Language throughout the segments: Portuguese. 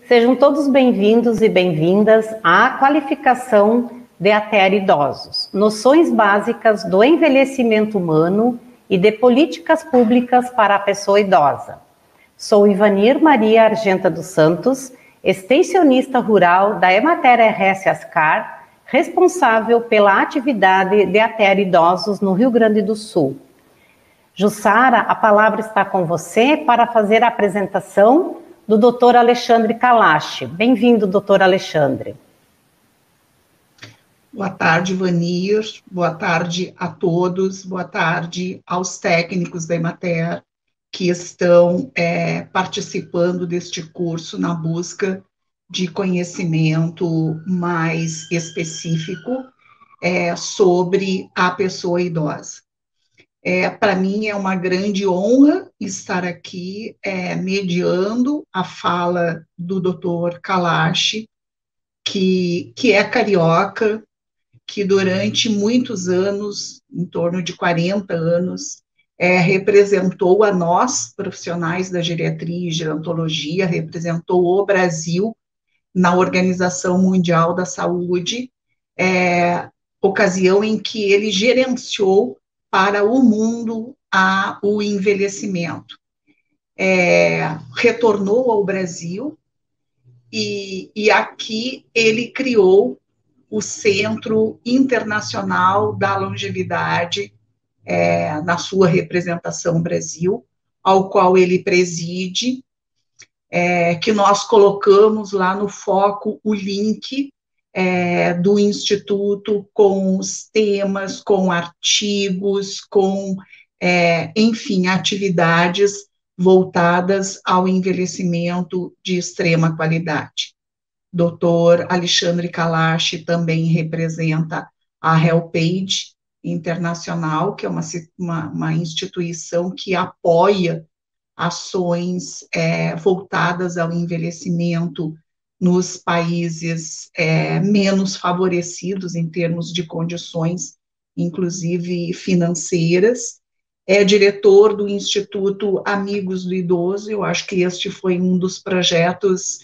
Sejam todos bem-vindos e bem-vindas à qualificação de ATER Idosos, noções básicas do envelhecimento humano e de políticas públicas para a pessoa idosa. Sou Ivanir Maria Argenta dos Santos, extensionista rural da Emater RS Ascar, responsável pela atividade de ATER Idosos no Rio Grande do Sul. Jussara, a palavra está com você para fazer a apresentação do Dr. Alexandre Kalash. Bem-vindo, Dr. Alexandre. Boa tarde, Ivanir. Boa tarde a todos. Boa tarde aos técnicos da Emater que estão participando deste curso na busca de conhecimento mais específico sobre a pessoa idosa. Para mim é uma grande honra estar aqui mediando a fala do Dr. Kalash, que é carioca, que durante muitos anos, em torno de 40 anos, representou a nós, profissionais da geriatria e gerontologia, representou o Brasil na Organização Mundial da Saúde, ocasião em que ele gerenciou para o mundo o envelhecimento. Retornou ao Brasil e aqui ele criou o Centro Internacional da Longevidade na sua representação Brasil, ao qual ele preside, que nós colocamos lá no foco o link do Instituto com os temas, com artigos, com, enfim, atividades voltadas ao envelhecimento de extrema qualidade. Dr. Alexandre Kalash também representa a HelpAge Internacional, que é uma instituição que apoia ações voltadas ao envelhecimento nos países menos favorecidos em termos de condições, inclusive financeiras. É diretor do Instituto Amigos do Idoso. Eu acho que este foi um dos projetos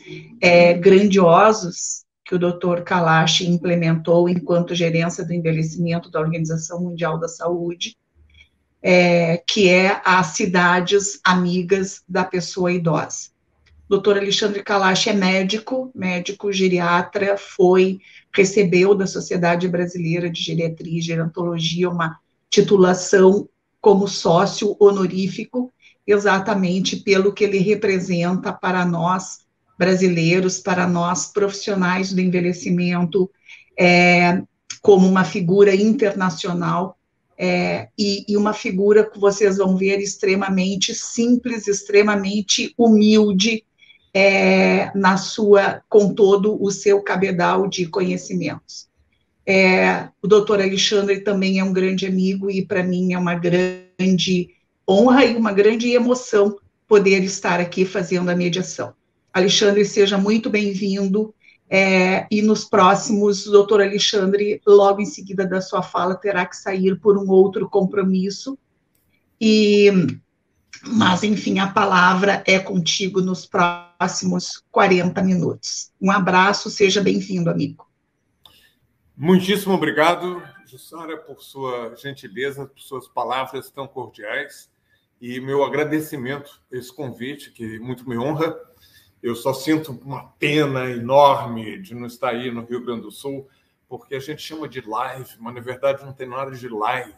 grandiosos que o Dr. Kalash implementou enquanto gerência do envelhecimento da Organização Mundial da Saúde, que é as cidades amigas da pessoa idosa. Dr. Alexandre Kalash é médico geriatra, recebeu da Sociedade Brasileira de Geriatria e Gerontologia uma titulação como sócio honorífico, exatamente pelo que ele representa para nós brasileiros, para nós profissionais do envelhecimento, como uma figura internacional, e uma figura que vocês vão ver extremamente simples, extremamente humilde, com todo o seu cabedal de conhecimentos. O doutor Alexandre também é um grande amigo e para mim é uma grande honra e uma grande emoção poder estar aqui fazendo a mediação. Alexandre, seja muito bem-vindo, e nos próximos, o doutor Alexandre, logo em seguida da sua fala, terá que sair por um outro compromisso, mas, enfim, a palavra é contigo nos próximos 40 minutos. Um abraço, seja bem-vindo, amigo. Muitíssimo obrigado, Jussara, por sua gentileza, por suas palavras tão cordiais e meu agradecimento a esse convite, que muito me honra. Eu só sinto uma pena enorme de não estar aí no Rio Grande do Sul, porque a gente chama de live, mas, na verdade, não tem nada de live,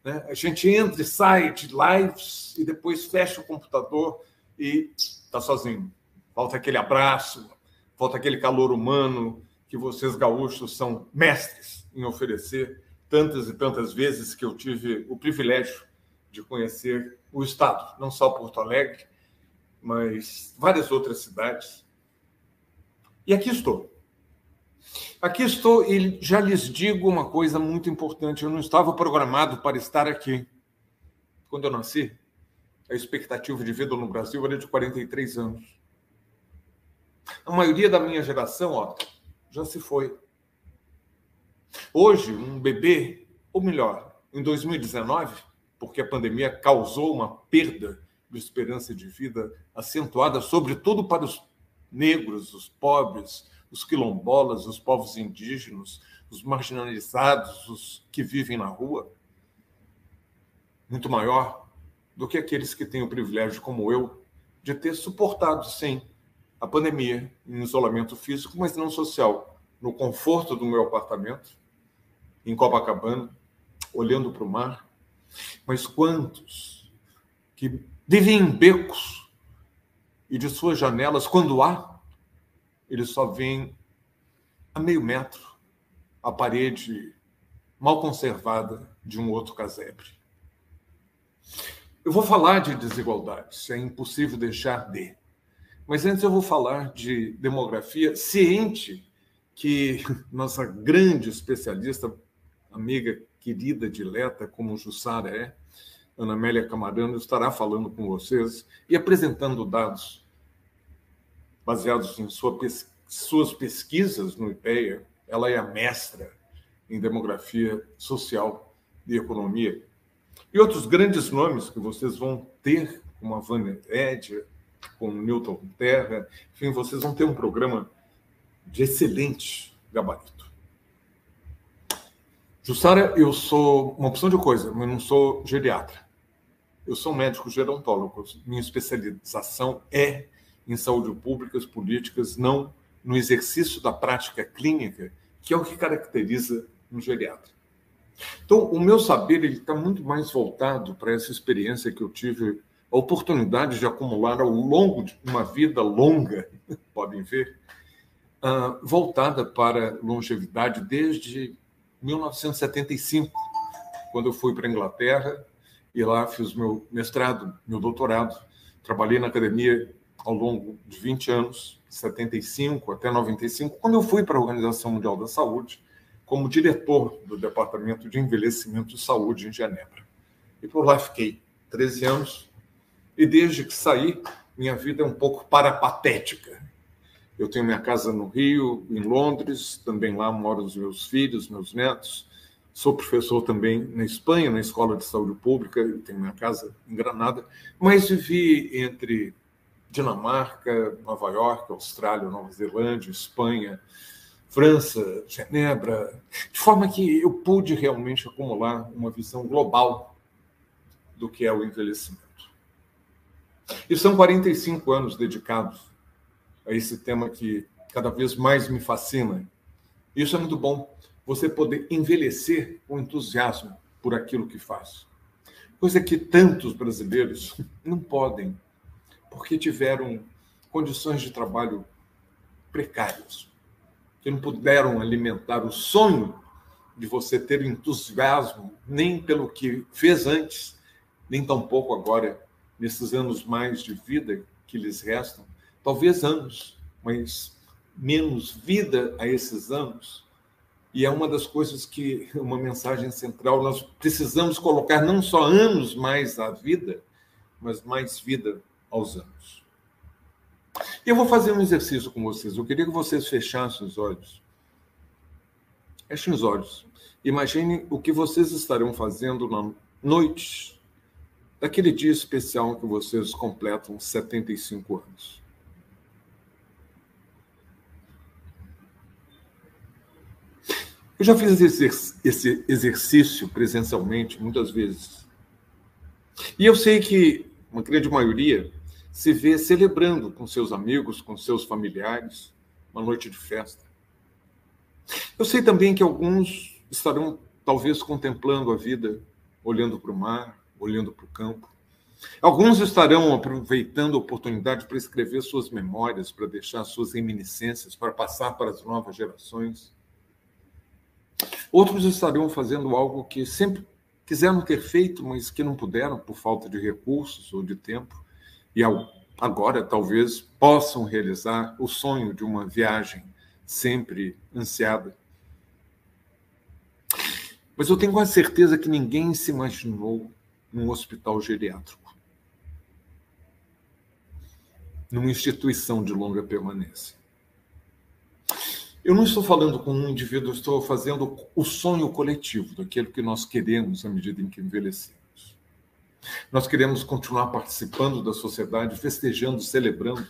né? A gente entra e sai de lives e depois fecha o computador e está sozinho. Falta aquele abraço, falta aquele calor humano que vocês gaúchos são mestres em oferecer tantas e tantas vezes que eu tive o privilégio de conhecer o estado, não só Porto Alegre, mas várias outras cidades. E aqui estou. Aqui estou e já lhes digo uma coisa muito importante. Eu não estava programado para estar aqui. Quando eu nasci, a expectativa de vida no Brasil era de 43 anos. A maioria da minha geração, já se foi. Hoje, um bebê, ou melhor, em 2019, porque a pandemia causou uma perda de esperança de vida acentuada, sobretudo para os negros, os pobres, os quilombolas, os povos indígenas, os marginalizados, os que vivem na rua, muito maior do que aqueles que têm o privilégio, como eu, de ter suportado, sim, a pandemia em isolamento físico, mas não social, no conforto do meu apartamento, em Copacabana, olhando para o mar. Mas quantos que vivem em becos e de suas janelas, quando há, eles só veem a meio metro a parede mal conservada de um outro casebre. Eu vou falar de desigualdades, é impossível deixar de. Mas antes eu vou falar de demografia, ciente que nossa grande especialista, amiga querida, dileta, como Jussara é, Ana Amélia Camarano, estará falando com vocês e apresentando dados baseados em suas pesquisas no IPEA. Ela é a mestra em demografia social e economia. E outros grandes nomes que vocês vão ter, como a Vânia Edia, com Newton Terra, enfim, vocês vão ter um programa de excelente gabarito. Jussara, eu sou uma opção de coisa, mas não sou geriatra. Eu sou médico gerontólogo. Minha especialização é em saúde pública, políticas, não no exercício da prática clínica, que é o que caracteriza um geriatra. Então, o meu saber está muito mais voltado para essa experiência que eu tive a oportunidade de acumular ao longo de uma vida longa, podem ver, voltada para longevidade desde 1975, quando eu fui para a Inglaterra e lá fiz meu mestrado, meu doutorado. Trabalhei na academia ao longo de 20 anos, 75 até 95, quando eu fui para a Organização Mundial da Saúde, como diretor do Departamento de Envelhecimento e Saúde em Genebra. E por lá fiquei 13 anos, e desde que saí, minha vida é um pouco parapatética. Eu tenho minha casa no Rio, em Londres, também lá moram os meus filhos, meus netos. Sou professor também na Espanha, na Escola de Saúde Pública, eu tenho minha casa em Granada, mas vivi entre Dinamarca, Nova York, Austrália, Nova Zelândia, Espanha, França, Genebra, de forma que eu pude realmente acumular uma visão global do que é o envelhecimento. E são 45 anos dedicados a esse tema que cada vez mais me fascina. Isso é muito bom, você poder envelhecer com entusiasmo por aquilo que faz. Coisa que tantos brasileiros não podem, porque tiveram condições de trabalho precárias, que não puderam alimentar o sonho de você ter entusiasmo nem pelo que fez antes, nem tampouco agora, nesses anos mais de vida que lhes restam. Talvez anos, mas menos vida a esses anos. E é uma das coisas que, uma mensagem central, nós precisamos colocar não só anos mais à vida, mas mais vida aos anos. Eu vou fazer um exercício com vocês. Eu queria que vocês fechassem os olhos. Fechem os olhos. Imaginem o que vocês estarão fazendo na noite daquele dia especial que vocês completam 75 anos. Eu já fiz esse exercício presencialmente muitas vezes. E eu sei que uma grande maioria se vê celebrando com seus amigos, com seus familiares, uma noite de festa. Eu sei também que alguns estarão, talvez, contemplando a vida, olhando para o mar, olhando para o campo. Alguns estarão aproveitando a oportunidade para escrever suas memórias, para deixar suas reminiscências, para passar para as novas gerações. Outros estarão fazendo algo que sempre quiseram ter feito, mas que não puderam por falta de recursos ou de tempo. E agora, talvez, possam realizar o sonho de uma viagem sempre ansiada. Mas eu tenho quase certeza que ninguém se imaginou num hospital geriátrico, numa instituição de longa permanência. Eu não estou falando com um indivíduo, estou fazendo o sonho coletivo, daquilo que nós queremos à medida em que envelhecemos. Nós queremos continuar participando da sociedade, festejando, celebrando,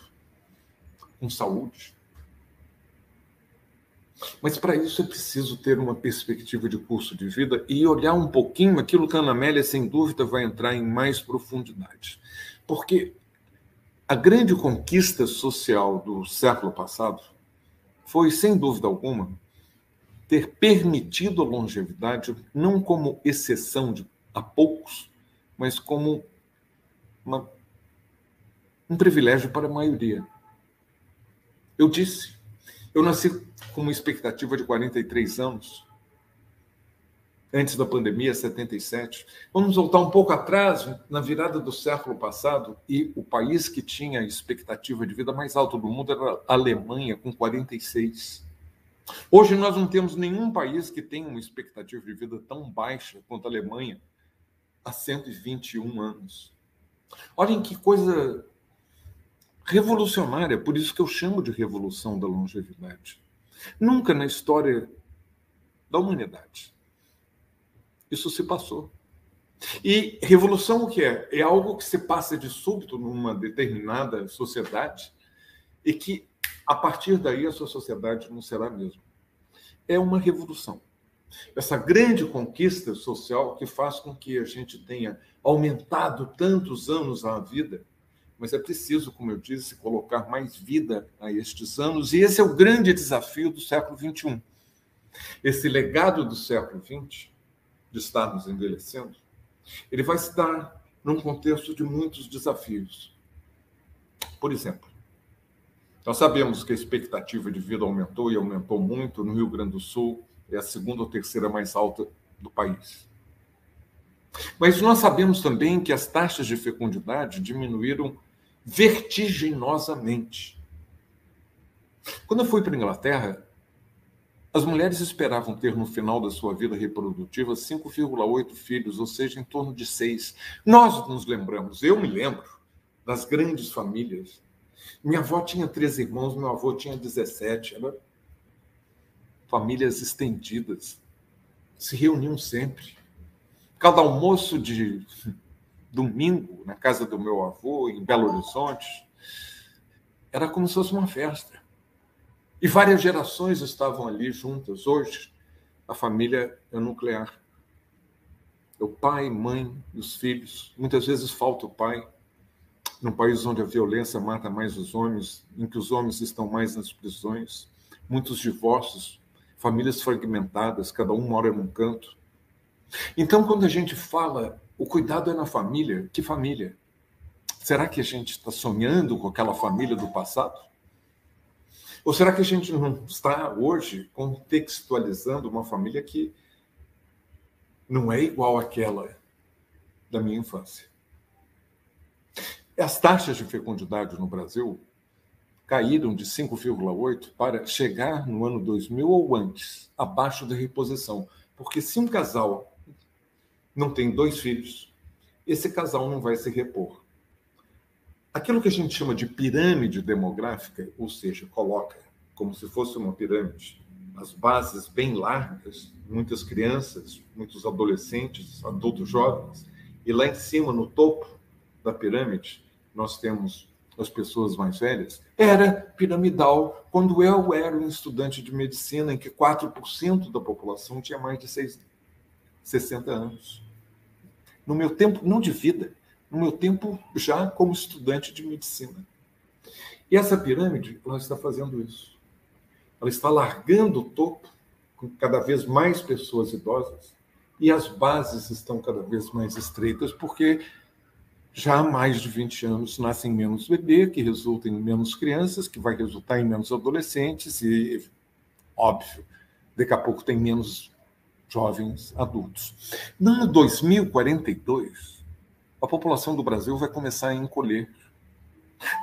com saúde. Mas para isso é preciso ter uma perspectiva de curso de vida e olhar um pouquinho aquilo que a Ana Amélia, sem dúvida, vai entrar em mais profundidade. Porque a grande conquista social do século passado foi, sem dúvida alguma, ter permitido a longevidade não como exceção a poucos, mas como um privilégio para a maioria. Eu disse, eu nasci com uma expectativa de 43 anos, antes da pandemia, 77. Vamos voltar um pouco atrás, na virada do século passado, e o país que tinha a expectativa de vida mais alta do mundo era a Alemanha, com 46. Hoje nós não temos nenhum país que tenha uma expectativa de vida tão baixa quanto a Alemanha, há 121 anos. Olhem que coisa revolucionária, por isso que eu chamo de revolução da longevidade. Nunca na história da humanidade isso se passou. E revolução o que é? É algo que se passa de súbito numa determinada sociedade e que, a partir daí, a sua sociedade não será a mesma. É uma revolução. Essa grande conquista social que faz com que a gente tenha aumentado tantos anos a vida, mas é preciso, como eu disse, colocar mais vida a estes anos, e esse é o grande desafio do século XXI. Esse legado do século XX, de estarmos envelhecendo, ele vai se dar num contexto de muitos desafios. Por exemplo, nós sabemos que a expectativa de vida aumentou, e aumentou muito. No Rio Grande do Sul é a segunda ou terceira mais alta do país. Mas nós sabemos também que as taxas de fecundidade diminuíram vertiginosamente. Quando eu fui para a Inglaterra, as mulheres esperavam ter no final da sua vida reprodutiva 5,8 filhos, ou seja, em torno de 6. Nós nos lembramos, eu me lembro, das grandes famílias. Minha avó tinha 13 irmãos, meu avô tinha 17. Eram famílias estendidas, se reuniam sempre. Cada almoço de domingo, na casa do meu avô, em Belo Horizonte, era como se fosse uma festa. E várias gerações estavam ali juntas. Hoje, a família é nuclear. É o pai, mãe e os filhos. Muitas vezes falta o pai. Num país onde a violência mata mais os homens, em que os homens estão mais nas prisões, muitos divórcios, famílias fragmentadas, cada um mora num canto. Então, quando a gente fala, o cuidado é na família, que família? Será que a gente está sonhando com aquela família do passado? Ou será que a gente não está, hoje, contextualizando uma família que não é igual àquela da minha infância? As taxas de fecundidade no Brasil caíram de 5,8 para chegar no ano 2000 ou antes, abaixo da reposição. Porque se um casal não tem 2 filhos, esse casal não vai se repor. Aquilo que a gente chama de pirâmide demográfica, ou seja, coloca como se fosse uma pirâmide, as bases bem largas, muitas crianças, muitos adolescentes, adultos jovens, e lá em cima, no topo da pirâmide, nós temos as pessoas mais velhas. Era piramidal quando eu era um estudante de medicina, em que 4% da população tinha mais de 60 anos. No meu tempo, não de vida, no meu tempo já como estudante de medicina. E essa pirâmide, ela está fazendo isso. Ela está largando o topo, com cada vez mais pessoas idosas, e as bases estão cada vez mais estreitas, porque já há mais de 20 anos nascem menos bebês, que resulta em menos crianças, que vai resultar em menos adolescentes, e, óbvio, daqui a pouco tem menos jovens adultos. No ano 2042, a população do Brasil vai começar a encolher.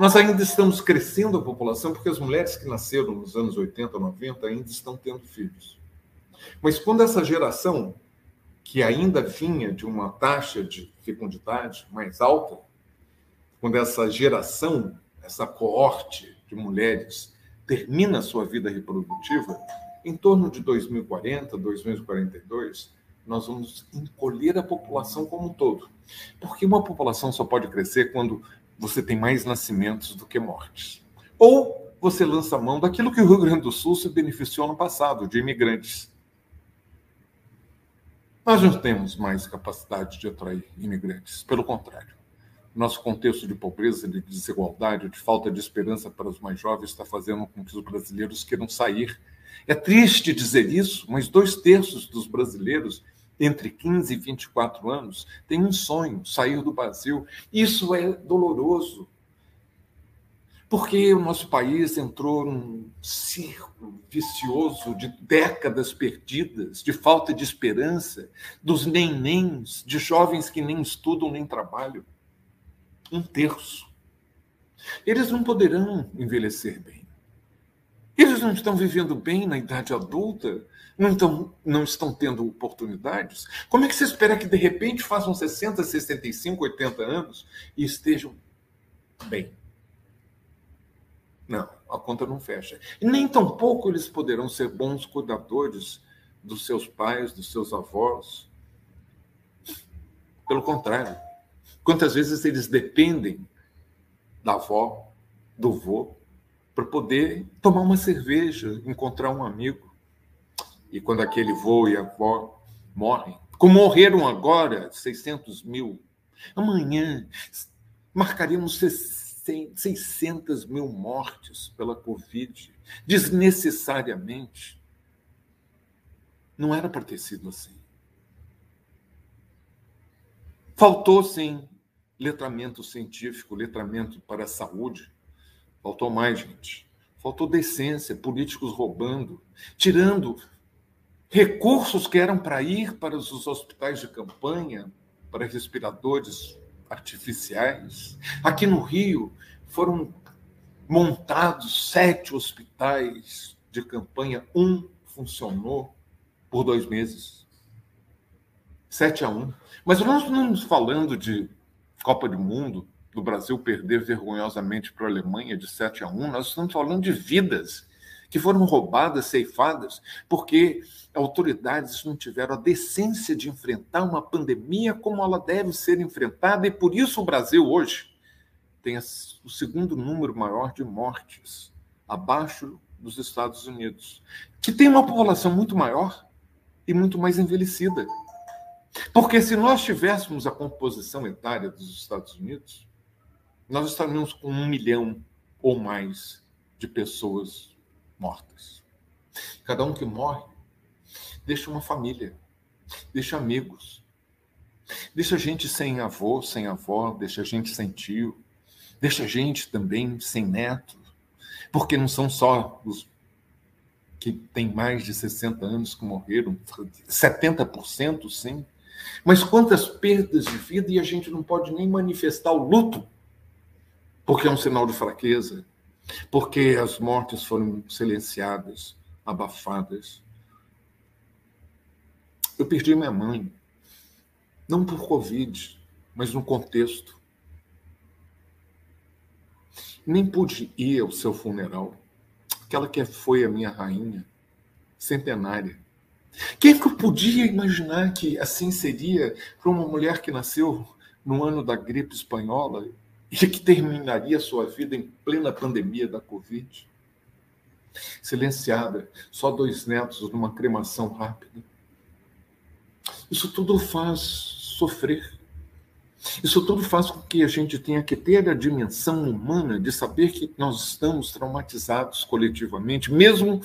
Nós ainda estamos crescendo a população porque as mulheres que nasceram nos anos 80, 90 ainda estão tendo filhos. Mas quando essa geração, que ainda vinha de uma taxa de fecundidade mais alta, quando essa geração, essa coorte de mulheres termina a sua vida reprodutiva, em torno de 2040, 2042, nós vamos encolher a população como um todo. Porque uma população só pode crescer quando você tem mais nascimentos do que mortes. Ou você lança a mão daquilo que o Rio Grande do Sul se beneficiou no passado, de imigrantes. Nós não temos mais capacidade de atrair imigrantes, pelo contrário. Nosso contexto de pobreza, de desigualdade, de falta de esperança para os mais jovens está fazendo com que os brasileiros queiram sair. É triste dizer isso, mas 2/3 dos brasileiros entre 15 e 24 anos têm um sonho, sair do Brasil. Isso é doloroso, porque o nosso país entrou num círculo vicioso de décadas perdidas, de falta de esperança, dos nenéns, de jovens que nem estudam nem trabalham. 1/3. Eles não poderão envelhecer bem. Eles não estão vivendo bem na idade adulta, não estão tendo oportunidades. Como é que você espera que, de repente, façam 60, 65, 80 anos e estejam bem? Não, a conta não fecha. E nem tampouco eles poderão ser bons cuidadores dos seus pais, dos seus avós. Pelo contrário, quantas vezes eles dependem da avó, do vô, para poder tomar uma cerveja, encontrar um amigo. E quando aquele vô e a avó morrem, como morreram agora 600 mil, amanhã marcaremos 600 mil mortes pela Covid, desnecessariamente. Não era para ter sido assim. Faltou, sim, letramento científico, letramento para a saúde. Faltou mais, gente. Faltou decência, políticos roubando, tirando recursos que eram para ir para os hospitais de campanha, para respiradores artificiais. Aqui no Rio foram montados 7 hospitais de campanha, um funcionou por 2 meses. 7-1. Mas nós não estamos falando de Copa do Mundo, do Brasil perder vergonhosamente para a Alemanha de 7-1, nós estamos falando de vidas que foram roubadas, ceifadas, porque autoridades não tiveram a decência de enfrentar uma pandemia como ela deve ser enfrentada, e por isso o Brasil hoje tem o 2º número maior de mortes, abaixo dos Estados Unidos, que tem uma população muito maior e muito mais envelhecida. Porque se nós tivéssemos a composição etária dos Estados Unidos, nós estaríamos com 1 milhão ou mais de pessoas mortas. Cada um que morre deixa uma família, deixa amigos, deixa gente sem avô, sem avó, deixa gente sem tio, deixa gente também sem neto, porque não são só os que têm mais de 60 anos que morreram, 70% sim, mas quantas perdas de vida, e a gente não pode nem manifestar o luto, porque é um sinal de fraqueza, porque as mortes foram silenciadas, abafadas. Eu perdi minha mãe, não por Covid, mas no contexto. Nem pude ir ao seu funeral, aquela que foi a minha rainha, centenária. Quem que podia imaginar que assim seria para uma mulher que nasceu no ano da gripe espanhola e que terminaria sua vida em plena pandemia da Covid? Silenciada, só 2 netos numa cremação rápida. Isso tudo faz sofrer. Isso tudo faz com que a gente tenha que ter a dimensão humana de saber que nós estamos traumatizados coletivamente, mesmo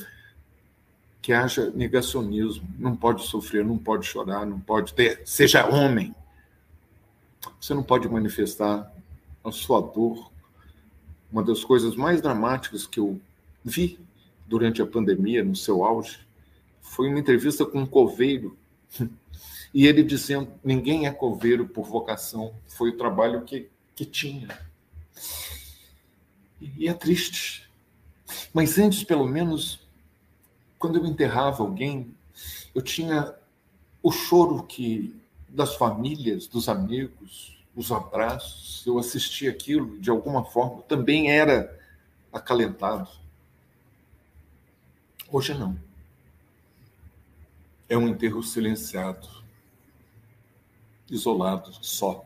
que haja negacionismo. Não pode sofrer, não pode chorar, não pode ter... Seja homem. Você não pode manifestar a sua dor. Uma das coisas mais dramáticas que eu vi durante a pandemia, no seu auge, foi uma entrevista com um coveiro. E ele dizendo, ninguém é coveiro por vocação, foi o trabalho que tinha. E é triste. Mas antes, pelo menos, quando eu enterrava alguém, eu tinha o choro das famílias, dos amigos, os abraços, eu assistia aquilo, de alguma forma, também era acalentado. Hoje não. É um enterro silenciado. isolado, só.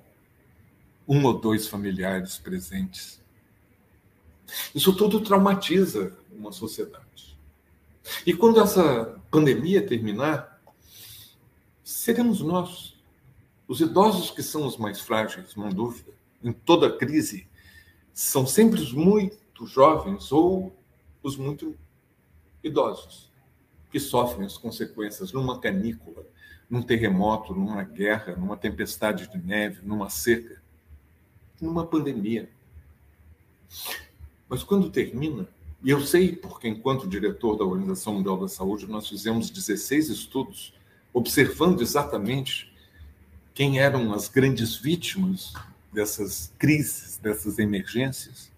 Um ou dois familiares presentes. Isso tudo traumatiza uma sociedade. E quando essa pandemia terminar, seremos nós, os idosos, que são os mais frágeis, não há dúvida. Em toda crise, são sempre os muito jovens ou os muito idosos que sofrem as consequências numa canícula, num terremoto, numa guerra, numa tempestade de neve, numa seca, numa pandemia. Mas quando termina, e eu sei porque, enquanto diretor da Organização Mundial da Saúde, nós fizemos 16 estudos observando exatamente quem eram as grandes vítimas dessas crises, dessas emergências.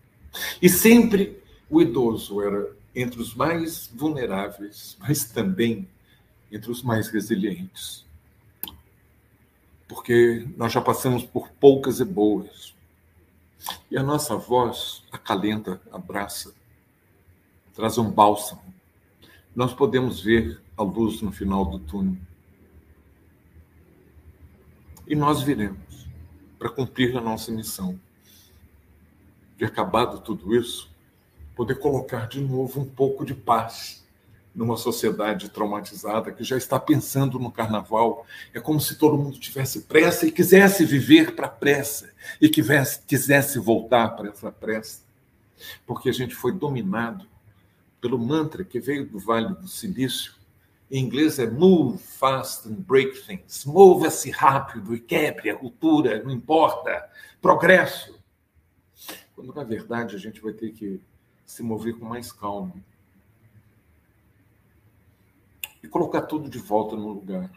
E sempre o idoso era entre os mais vulneráveis, mas também entre os mais resilientes. Porque nós já passamos por poucas e boas. E a nossa voz acalenta, abraça, traz um bálsamo. Nós podemos ver a luz no final do túnel. E nós viremos para cumprir a nossa missão. De acabado tudo isso, poder colocar de novo um pouco de paz numa sociedade traumatizada que já está pensando no carnaval. É como se todo mundo tivesse pressa e quisesse viver para a pressa e quisesse voltar para essa pressa. Porque a gente foi dominado pelo mantra que veio do Vale do Silício. Em inglês é move fast and break things. Mova-se rápido e quebre a ruptura, não importa. Progresso. Quando, na verdade, a gente vai ter que se mover com mais calma. E colocar tudo de volta no lugar.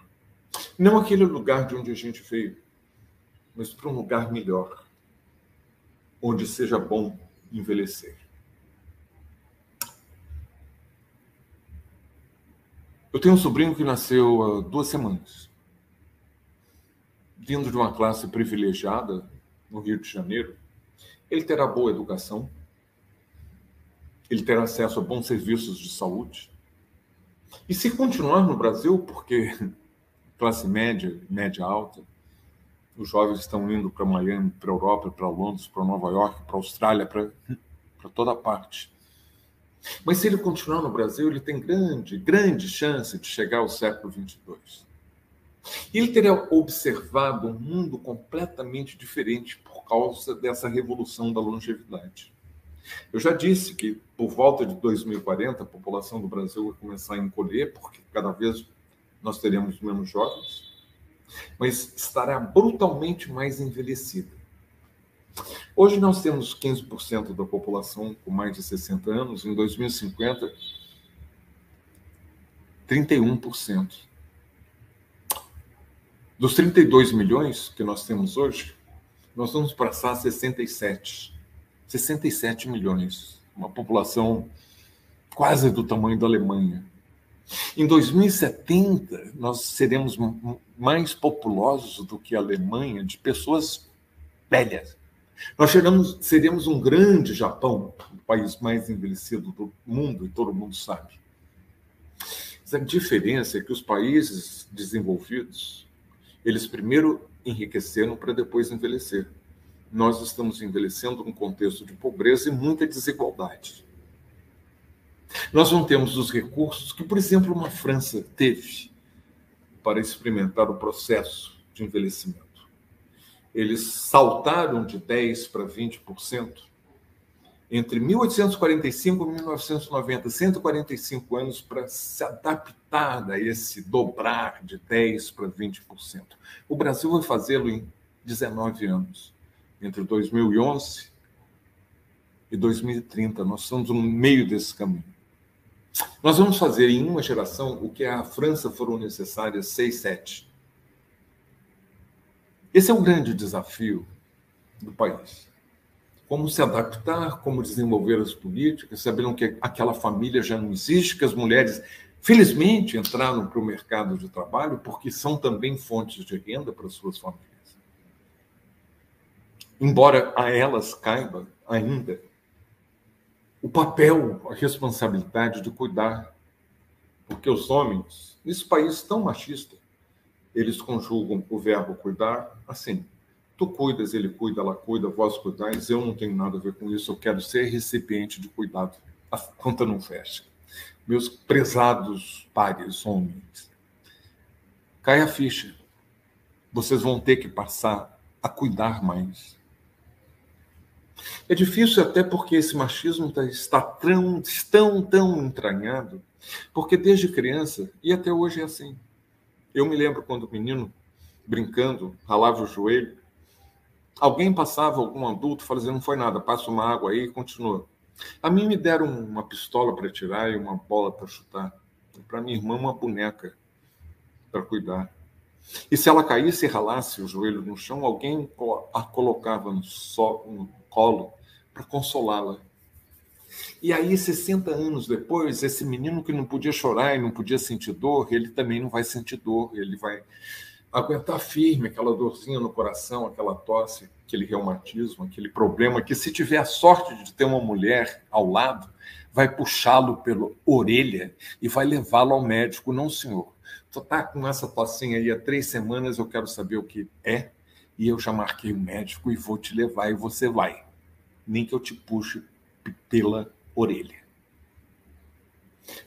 Não aquele lugar de onde a gente veio, mas para um lugar melhor. Onde seja bom envelhecer. Eu tenho um sobrinho que nasceu há 2 semanas. Vindo de uma classe privilegiada no Rio de Janeiro, ele terá boa educação, ele terá acesso a bons serviços de saúde. E se continuar no Brasil, porque classe média, média alta, os jovens estão indo para Miami, para a Europa, para Londres, para Nova York, para a Austrália, para toda parte. Mas se ele continuar no Brasil, ele tem grande chance de chegar ao século XXII. E ele teria observado um mundo completamente diferente por causa dessa revolução da longevidade. Eu já disse que, por volta de 2040, a população do Brasil vai começar a encolher, porque cada vez nós teremos menos jovens, mas estará brutalmente mais envelhecida. Hoje nós temos 15% da população com mais de 60 anos, em 2050, 31%. Dos 32 milhões que nós temos hoje, nós vamos passar a 67 milhões, uma população quase do tamanho da Alemanha. Em 2070, nós seremos mais populosos do que a Alemanha, de pessoas velhas. Nós seremos um grande Japão, o país mais envelhecido do mundo, e todo mundo sabe. Mas a diferença é que os países desenvolvidos, eles primeiro enriqueceram para depois envelhecer. Nós estamos envelhecendo num contexto de pobreza e muita desigualdade. Nós não temos os recursos que, por exemplo, uma França teve para experimentar o processo de envelhecimento. Eles saltaram de 10% para 20% entre 1845 e 1990, 145 anos para se adaptar a esse dobrar de 10% para 20%. O Brasil vai fazê-lo em 19 anos, entre 2011 e 2030. Nós estamos no meio desse caminho. Nós vamos fazer em uma geração o que à França foram necessárias 6, 7. Esse é o grande desafio do país. Como se adaptar, como desenvolver as políticas, sabendo que aquela família já não existe, que as mulheres, felizmente, entraram para o mercado de trabalho, porque são também fontes de renda para suas famílias. Embora a elas caiba ainda o papel, a responsabilidade de cuidar, porque os homens, nesse país tão machista, eles conjugam o verbo cuidar assim: tu cuidas, ele cuida, ela cuida, vós cuidais, eu não tenho nada a ver com isso, eu quero ser recipiente de cuidado. A conta não fecha. Meus prezados pares homens, cai a ficha. Vocês vão ter que passar a cuidar mais. É difícil até porque esse machismo está tão entranhado, porque desde criança, e até hoje é assim. Eu me lembro quando menino, brincando, ralava o joelho, alguém passava, algum adulto, falava assim, não foi nada, passa uma água aí e continua. A mim me deram uma pistola para tirar e uma bola para chutar. Para minha irmã, uma boneca para cuidar. E se ela caísse e ralasse o joelho no chão, alguém a colocava no colo para consolá-la. E aí, 60 anos depois, esse menino que não podia chorar e não podia sentir dor, ele também não vai sentir dor, ele vai aguentar firme aquela dorzinha no coração, aquela tosse, aquele reumatismo, aquele problema que, se tiver a sorte de ter uma mulher ao lado, vai puxá-lo pela orelha e vai levá-lo ao médico. Não, senhor, tu tá com essa tossinha aí há 3 semanas, eu quero saber o que é, e eu já marquei o médico e vou te levar e você vai. Nem que eu te puxe pela orelha.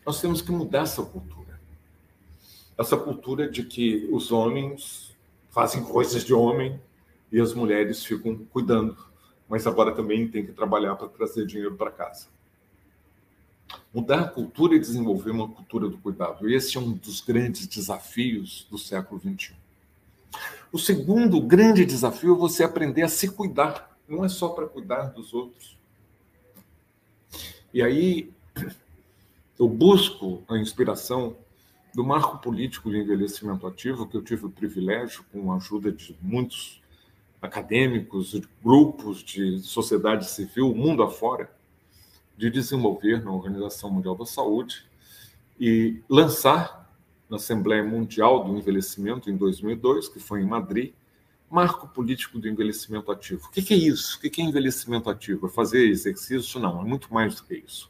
Nós temos que mudar essa cultura. Essa cultura de que os homens fazem coisas de homem e as mulheres ficam cuidando, mas agora também tem que trabalhar para trazer dinheiro para casa. Mudar a cultura e desenvolver uma cultura do cuidado. Esse é um dos grandes desafios do século XXI. O segundo grande desafio é você aprender a se cuidar. Não é só para cuidar dos outros. E aí eu busco a inspiração do marco político de envelhecimento ativo, que eu tive o privilégio, com a ajuda de muitos acadêmicos, de grupos de sociedade civil, mundo afora, de desenvolver na Organização Mundial da Saúde e lançar na Assembleia Mundial do Envelhecimento, em 2002, que foi em Madrid, marco político do envelhecimento ativo. O que é isso? O que é envelhecimento ativo? É fazer exercício? Não, é muito mais do que isso.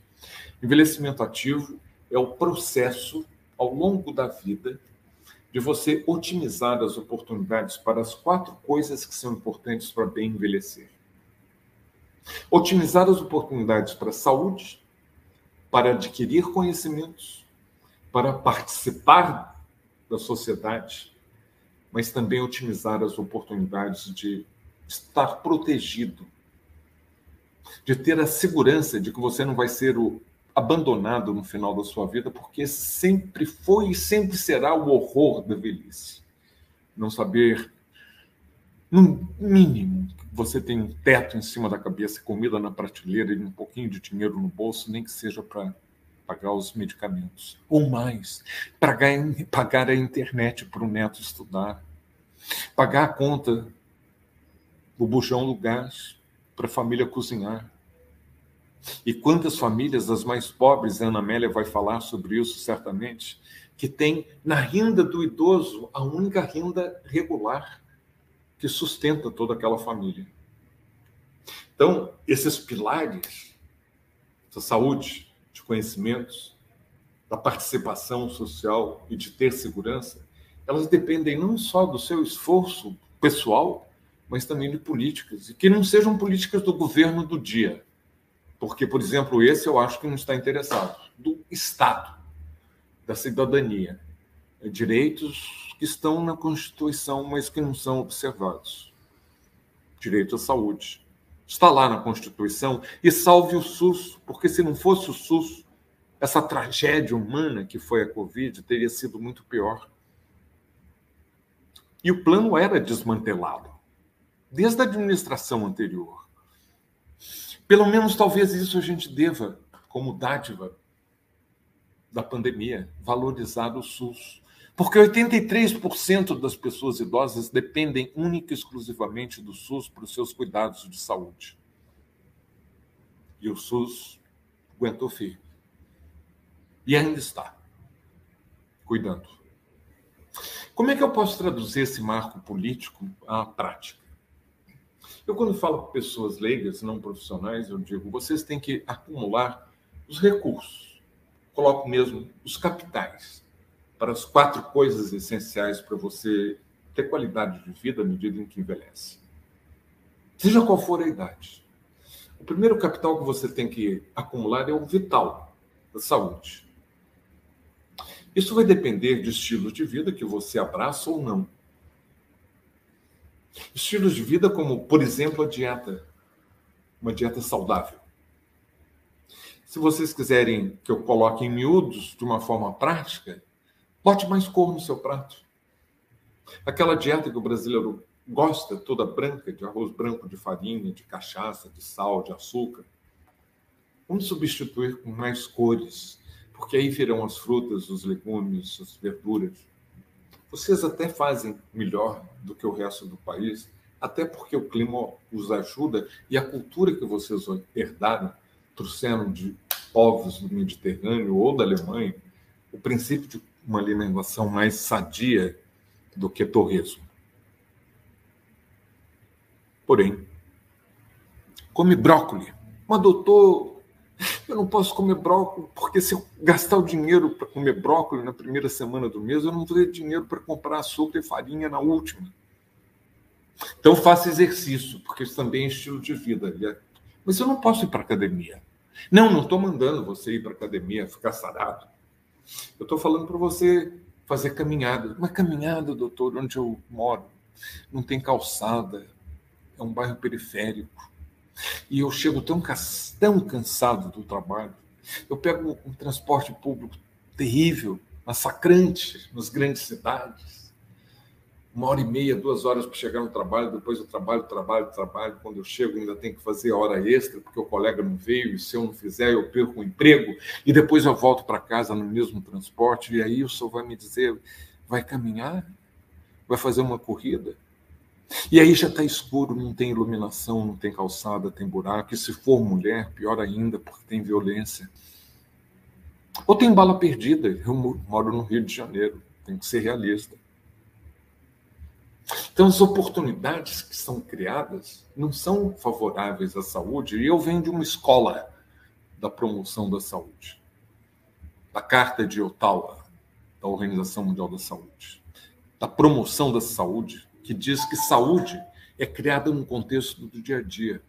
Envelhecimento ativo é o processo, ao longo da vida, de você otimizar as oportunidades para as 4 coisas que são importantes para bem envelhecer. Otimizar as oportunidades para a saúde, para adquirir conhecimentos, para participar da sociedade, mas também otimizar as oportunidades de estar protegido, de ter a segurança de que você não vai ser abandonado no final da sua vida, porque sempre foi e sempre será o horror da velhice. Não saber, no mínimo, que você tem um teto em cima da cabeça, comida na prateleira e um pouquinho de dinheiro no bolso, nem que seja para pagar os medicamentos. Ou mais, pagar a internet para o neto estudar, pagar a conta do bujão do gás para a família cozinhar. E quantas famílias, das mais pobres, a Ana Amélia vai falar sobre isso certamente, que tem na renda do idoso a única renda regular que sustenta toda aquela família. Então, esses pilares da saúde, de conhecimentos, da participação social e de ter segurança, elas dependem não só do seu esforço pessoal, mas também de políticas, e que não sejam políticas do governo do dia. Porque, por exemplo, esse eu acho que não está interessado. Do Estado, da cidadania. Direitos que estão na Constituição, mas que não são observados. Direito à saúde. Está lá na Constituição e salve o SUS, porque se não fosse o SUS, essa tragédia humana que foi a Covid teria sido muito pior. E o plano era desmantelado, desde a administração anterior. Pelo menos, talvez isso a gente deva, como dádiva da pandemia, valorizar o SUS. Porque 83% das pessoas idosas dependem única e exclusivamente do SUS para os seus cuidados de saúde. E o SUS aguentou firme. E ainda está cuidando. Como é que eu posso traduzir esse marco político à prática? Eu, quando falo com pessoas leigas, não profissionais, eu digo, vocês têm que acumular os recursos, coloco mesmo os capitais, para as 4 coisas essenciais para você ter qualidade de vida à medida em que envelhece. Seja qual for a idade. O primeiro capital que você tem que acumular é o vital, a saúde. Isso vai depender de estilos de vida que você abraça ou não. Estilos de vida como, por exemplo, a dieta. Uma dieta saudável. Se vocês quiserem que eu coloque em miúdos de uma forma prática, bote mais cor no seu prato. Aquela dieta que o brasileiro gosta, toda branca, de arroz branco, de farinha, de cachaça, de sal, de açúcar. Vamos substituir com mais cores, porque aí virão as frutas, os legumes, as verduras. Vocês até fazem melhor do que o resto do país, até porque o clima os ajuda e a cultura que vocês herdaram, trouxeram de povos do Mediterrâneo ou da Alemanha, o princípio de uma alimentação mais sadia do que torresmo. Porém, come brócolis. Mas, doutor, eu não posso comer brócolis, porque se eu gastar o dinheiro para comer brócolis na primeira semana do mês, eu não vou ter dinheiro para comprar açúcar e farinha na última. Então, faça exercício, porque isso também é estilo de vida. Mas eu não posso ir para a academia. Não estou mandando você ir para a academia, ficar sarado. Eu estou falando para você fazer caminhada. Uma caminhada, doutor, onde eu moro, não tem calçada. É um bairro periférico. E eu chego tão cansado do trabalho. Eu pego um transporte público terrível, massacrante, nas grandes cidades. 1h30, 2 horas para chegar no trabalho, depois eu trabalho. Quando eu chego, ainda tenho que fazer hora extra, porque o colega não veio, e se eu não fizer, eu perco o emprego. E depois eu volto para casa no mesmo transporte, e aí o senhor vai me dizer, vai caminhar? Vai fazer uma corrida? E aí já está escuro, não tem iluminação, não tem calçada, tem buraco. E se for mulher, pior ainda, porque tem violência. Ou tem bala perdida. Eu moro no Rio de Janeiro, tem que ser realista. Então, as oportunidades que são criadas não são favoráveis à saúde. E eu venho de uma escola da promoção da saúde, da Carta de Ottawa, da Organização Mundial da Saúde, da promoção da saúde, que diz que saúde é criada no contexto do dia a dia.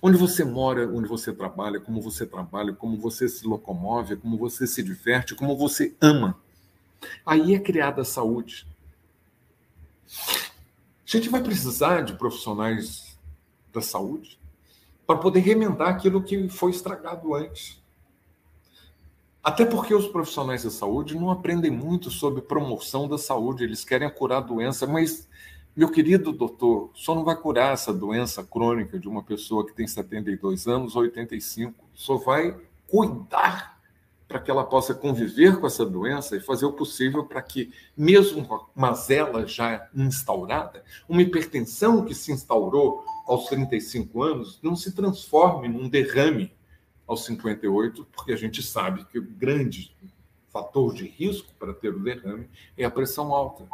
Onde você mora, onde você trabalha, como você se locomove, como você se diverte, como você ama. Aí é criada a saúde. A gente vai precisar de profissionais da saúde para poder remendar aquilo que foi estragado antes. Até porque os profissionais da saúde não aprendem muito sobre promoção da saúde, eles querem curar a doença, mas, meu querido doutor, o senhor não vai curar essa doença crônica de uma pessoa que tem 72 anos ou 85, só vai cuidar para que ela possa conviver com essa doença e fazer o possível para que, mesmo com a mazela já instaurada, uma hipertensão que se instaurou aos 35 anos não se transforme num derrame aos 58, porque a gente sabe que o grande fator de risco para ter o derrame é a pressão alta.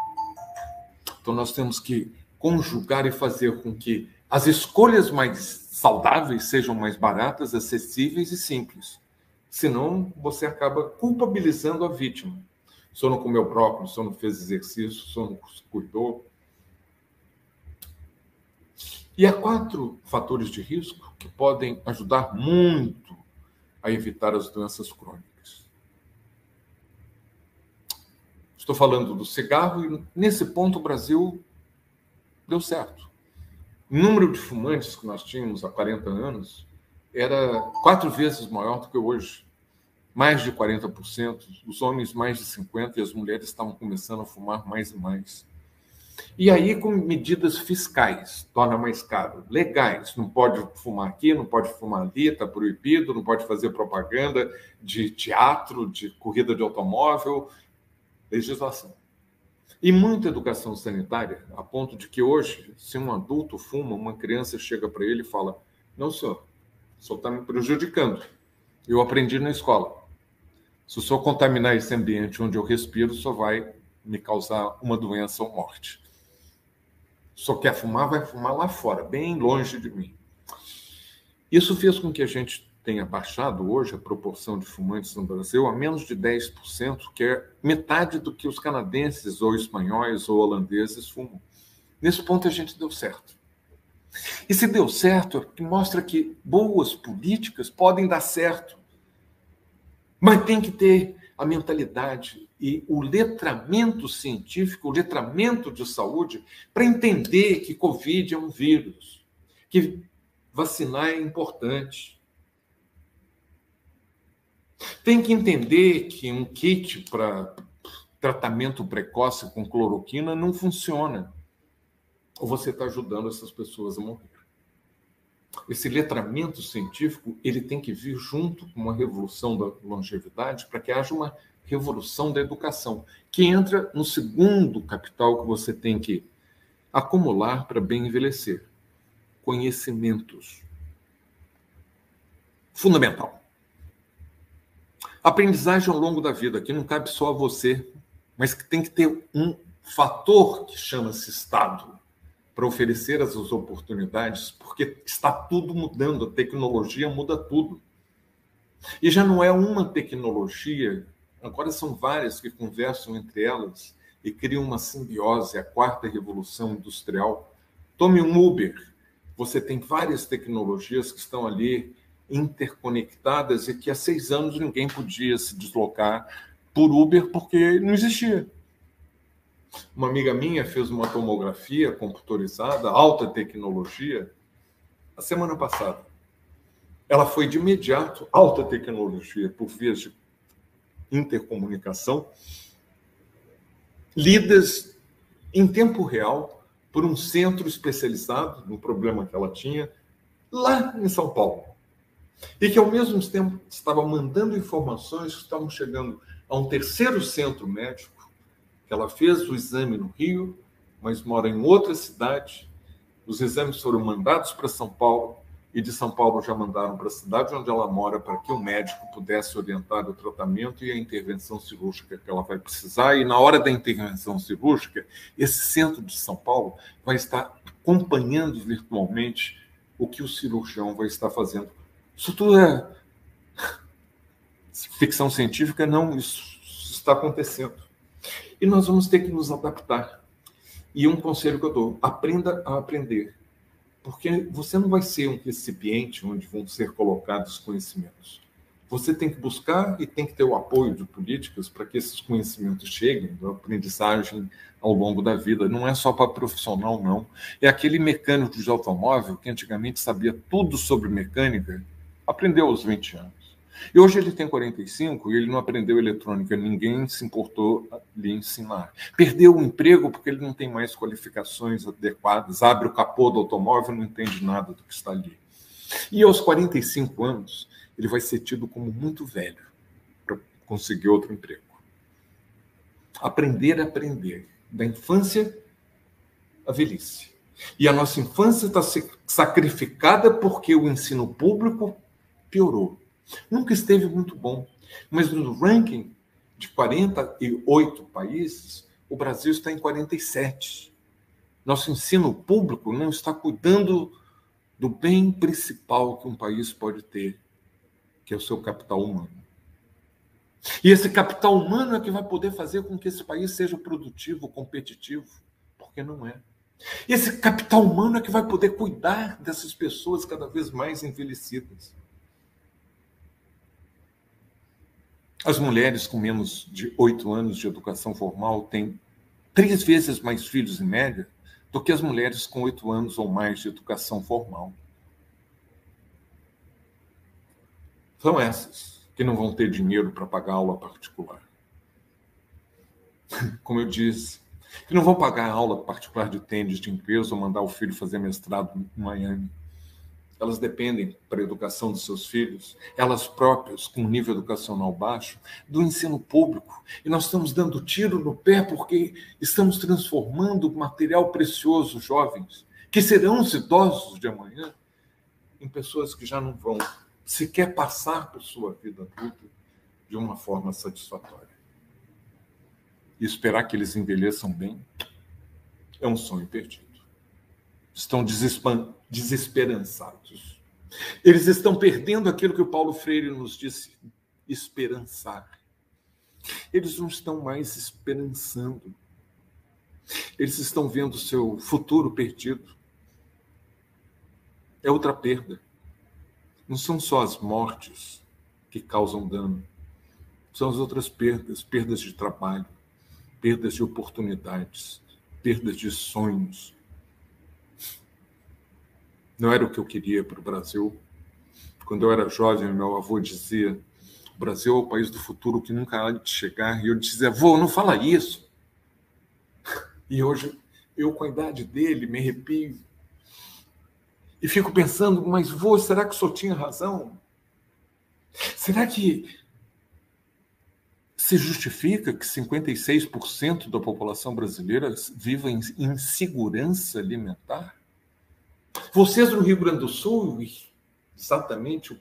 Então, nós temos que conjugar e fazer com que as escolhas mais saudáveis sejam mais baratas, acessíveis e simples. Senão, você acaba culpabilizando a vítima. O senhor não comeu brócolis, o senhor não fez exercício, o senhor não se cuidou. E há 4 fatores de risco que podem ajudar muito a evitar as doenças crônicas. Estou falando do cigarro e, nesse ponto, o Brasil deu certo. O número de fumantes que nós tínhamos há 40 anos era 4 vezes maior do que hoje. Mais de 40%, os homens mais de 50% e as mulheres estavam começando a fumar mais e mais. E aí, com medidas fiscais, torna mais caro. Legais, não pode fumar aqui, não pode fumar ali, está proibido, não pode fazer propaganda de teatro, de corrida de automóvel, legislação. E muita educação sanitária, a ponto de que hoje, se um adulto fuma, uma criança chega para ele e fala, não, senhor, o senhor está me prejudicando. Eu aprendi na escola. Se o senhor contaminar esse ambiente onde eu respiro, o senhor vai me causar uma doença ou morte. Se o senhor quer fumar, vai fumar lá fora, bem longe de mim. Isso fez com que a gente tenha baixado hoje a proporção de fumantes no Brasil a menos de 10%, que é metade do que os canadenses ou espanhóis ou holandeses fumam. Nesse ponto a gente deu certo. E se deu certo, mostra que boas políticas podem dar certo, mas tem que ter a mentalidade e o letramento científico, o letramento de saúde, para entender que Covid é um vírus, que vacinar é importante. Tem que entender que um kit para tratamento precoce com cloroquina não funciona. Ou você está ajudando essas pessoas a morrer. Esse letramento científico ele tem que vir junto com uma revolução da longevidade para que haja uma revolução da educação, que entra no segundo capital que você tem que acumular para bem envelhecer. Conhecimentos. Fundamental. Aprendizagem ao longo da vida, que não cabe só a você, mas que tem que ter um fator que chama-se Estado para oferecer essas oportunidades, porque está tudo mudando, a tecnologia muda tudo. E já não é uma tecnologia, agora são várias que conversam entre elas e criam uma simbiose, a quarta revolução industrial. Tome um Uber, você tem várias tecnologias que estão ali interconectadas e que há 6 anos ninguém podia se deslocar por Uber porque não existia. Uma amiga minha fez uma tomografia computadorizada, alta tecnologia, a semana passada. Ela foi de imediato, alta tecnologia, por vias de intercomunicação, lidas em tempo real por um centro especializado no problema que ela tinha, lá em São Paulo. E que, ao mesmo tempo, estava mandando informações que estavam chegando a um terceiro centro médico, que ela fez o exame no Rio, mas mora em outra cidade. Os exames foram mandados para São Paulo, e de São Paulo já mandaram para a cidade onde ela mora, para que o médico pudesse orientar o tratamento e a intervenção cirúrgica que ela vai precisar. E na hora da intervenção cirúrgica, esse centro de São Paulo vai estar acompanhando virtualmente o que o cirurgião vai estar fazendo. Isso tudo é ficção científica? Não, isso está acontecendo. E nós vamos ter que nos adaptar. E um conselho que eu dou, aprenda a aprender. Porque você não vai ser um recipiente onde vão ser colocados conhecimentos. Você tem que buscar e tem que ter o apoio de políticas para que esses conhecimentos cheguem, da aprendizagem ao longo da vida. Não é só para profissional, não. É aquele mecânico de automóvel que antigamente sabia tudo sobre mecânica, aprendeu aos 20 anos. E hoje ele tem 45 e ele não aprendeu eletrônica, ninguém se importou a lhe ensinar. Perdeu o emprego porque ele não tem mais qualificações adequadas, abre o capô do automóvel e não entende nada do que está ali. E aos 45 anos, ele vai ser tido como muito velho para conseguir outro emprego. Aprender a aprender, da infância à velhice. E a nossa infância está sacrificada porque o ensino público piorou. Nunca esteve muito bom, mas no ranking de 48 países, o Brasil está em 47. Nosso ensino público não está cuidando do bem principal que um país pode ter, que é o seu capital humano. E esse capital humano é que vai poder fazer com que esse país seja produtivo, competitivo, porque não é. E esse capital humano é que vai poder cuidar dessas pessoas cada vez mais envelhecidas. As mulheres com menos de 8 anos de educação formal têm 3 vezes mais filhos, em média, do que as mulheres com 8 anos ou mais de educação formal. São essas que não vão ter dinheiro para pagar aula particular. Como eu disse, que não vão pagar aula particular de tênis de empresa ou mandar o filho fazer mestrado em Miami. Elas dependem, para a educação dos seus filhos, elas próprias, com um nível educacional baixo, do ensino público. E nós estamos dando tiro no pé porque estamos transformando material precioso, jovens, que serão os idosos de amanhã, em pessoas que já não vão sequer passar por sua vida adulta de uma forma satisfatória. E esperar que eles envelheçam bem é um sonho perdido. Estão desesperançados. Eles estão perdendo aquilo que o Paulo Freire nos disse, esperançar. Eles não estão mais esperançando. Eles estão vendo o seu futuro perdido. É outra perda. Não são só as mortes que causam dano. São as outras perdas, perdas de trabalho, perdas de oportunidades, perdas de sonhos. Não era o que eu queria para o Brasil. Quando eu era jovem, meu avô dizia: o Brasil é o país do futuro que nunca há de chegar. E eu dizia: avô, não fala isso. E hoje, eu com a idade dele, me arrepio. E fico pensando: mas vô, será que o senhor tinha razão? Será que se justifica que 56% da população brasileira viva em insegurança alimentar? Vocês no Rio Grande do Sul, exatamente o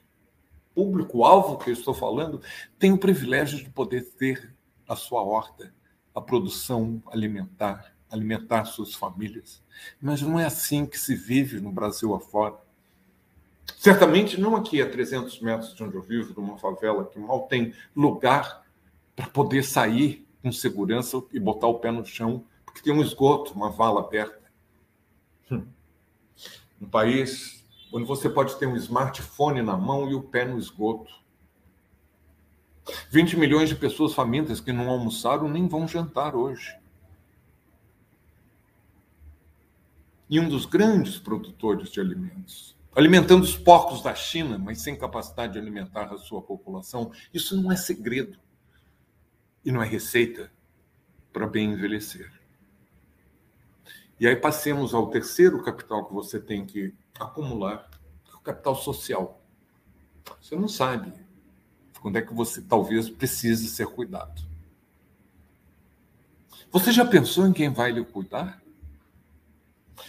público-alvo que eu estou falando, têm o privilégio de poder ter a sua horta, a produção alimentar, alimentar suas famílias. Mas não é assim que se vive no Brasil afora. Certamente não aqui a 300 metros de onde eu vivo, numa favela que mal tem lugar para poder sair com segurança e botar o pé no chão, porque tem um esgoto, uma vala aberta. Um país onde você pode ter um smartphone na mão e o pé no esgoto. 20 milhões de pessoas famintas que não almoçaram nem vão jantar hoje. E um dos grandes produtores de alimentos, alimentando os porcos da China, mas sem capacidade de alimentar a sua população. Isso não é segredo. E não é receita para bem envelhecer. E aí passemos ao terceiro capital que você tem que acumular, o capital social. Você não sabe quando é que você talvez precise ser cuidado. Você já pensou em quem vai lhe cuidar?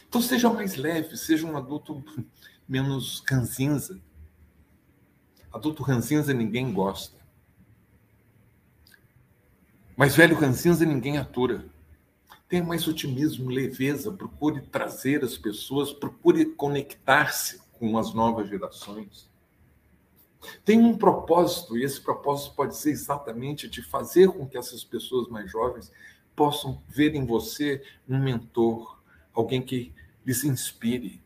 Então seja mais leve, seja um adulto menos ranzinza. Adulto ranzinza ninguém gosta. Mas velho ranzinza ninguém atura. Tenha mais otimismo, leveza, procure trazer as pessoas, procure conectar-se com as novas gerações. Tem um propósito, e esse propósito pode ser exatamente de fazer com que essas pessoas mais jovens possam ver em você um mentor, alguém que lhes inspire.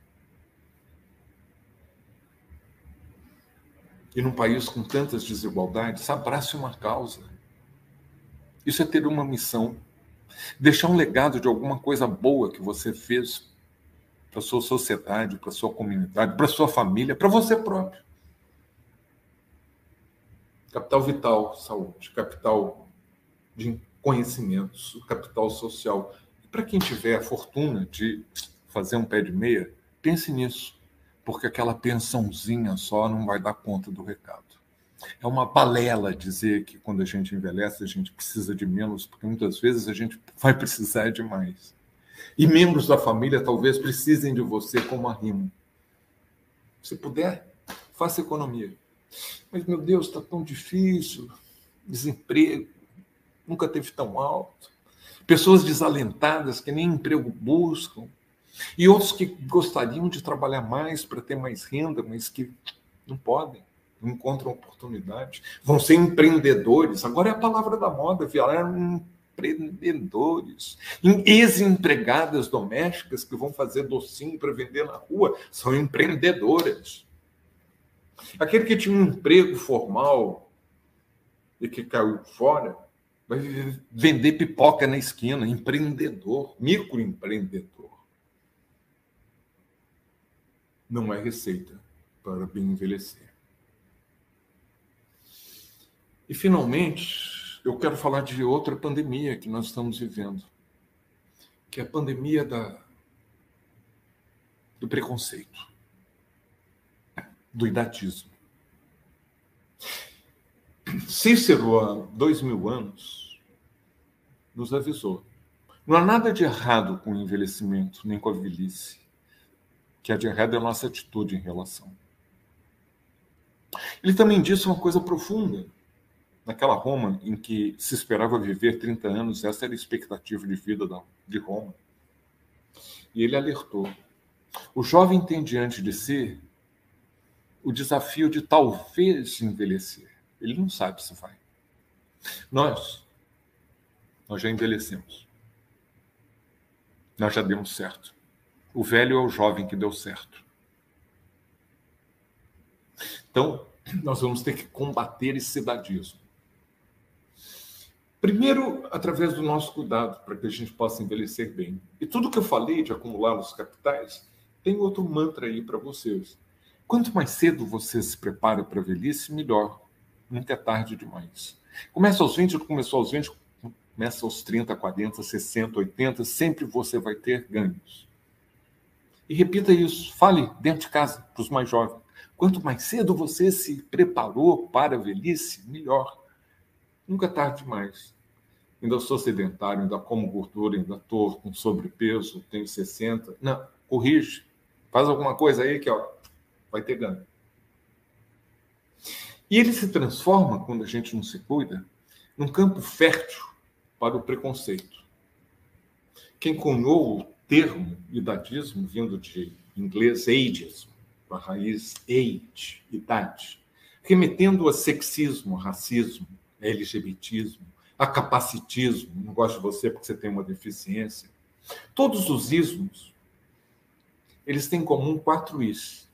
E num país com tantas desigualdades, abrace uma causa. Isso é ter uma missão. Deixar um legado de alguma coisa boa que você fez para a sua sociedade, para a sua comunidade, para a sua família, para você próprio. Capital vital, saúde. Capital de conhecimentos, capital social. E para quem tiver a fortuna de fazer um pé de meia, pense nisso, porque aquela pensãozinha só não vai dar conta do recado. É uma balela dizer que quando a gente envelhece a gente precisa de menos, porque muitas vezes a gente vai precisar de mais. E membros da família talvez precisem de você como arrimo. Se puder, faça economia. Mas, meu Deus, está tão difícil, desemprego, nunca teve tão alto. Pessoas desalentadas que nem emprego buscam. E outros que gostariam de trabalhar mais para ter mais renda, mas que não podem. Não encontram oportunidade, vão ser empreendedores. Agora é a palavra da moda, viraram empreendedores. Ex-empregadas domésticas que vão fazer docinho para vender na rua são empreendedoras. Aquele que tinha um emprego formal e que caiu fora vai vender pipoca na esquina, empreendedor, microempreendedor. Não é receita para bem envelhecer. E, finalmente, eu quero falar de outra pandemia que nós estamos vivendo, que é a pandemia do preconceito, do idadismo. Cícero, há 2000 anos, nos avisou. Não há nada de errado com o envelhecimento, nem com a velhice. O que há de errado é a nossa atitude em relação. Ele também disse uma coisa profunda. Naquela Roma em que se esperava viver 30 anos, essa era a expectativa de vida de Roma. E ele alertou. O jovem tem diante de si o desafio de talvez envelhecer. Ele não sabe se vai. Nós já envelhecemos. Nós já demos certo. O velho é o jovem que deu certo. Então, nós vamos ter que combater esse idadismo. Primeiro, através do nosso cuidado, para que a gente possa envelhecer bem. E tudo que eu falei de acumular os capitais, tem outro mantra aí para vocês. Quanto mais cedo você se prepara para a velhice, melhor. Nunca é tarde demais. Começa aos 20, começou aos 20, começa aos 30, 40, 60, 80, sempre você vai ter ganhos. E repita isso, fale dentro de casa para os mais jovens. Quanto mais cedo você se preparou para a velhice, melhor. Nunca é tarde demais. Ainda sou sedentário, ainda como gordura, ainda estou com sobrepeso, tenho 60. Não, corrige. Faz alguma coisa aí que vai ter ganho. E ele se transforma, quando a gente não se cuida, num campo fértil para o preconceito. Quem cunhou o termo idadismo, vindo de inglês ageism, a raiz age, idade, remetendo a sexismo, a racismo, a LGBTismo, a capacitismo, não gosto de você porque você tem uma deficiência. Todos os ismos, eles têm em comum 4 Is.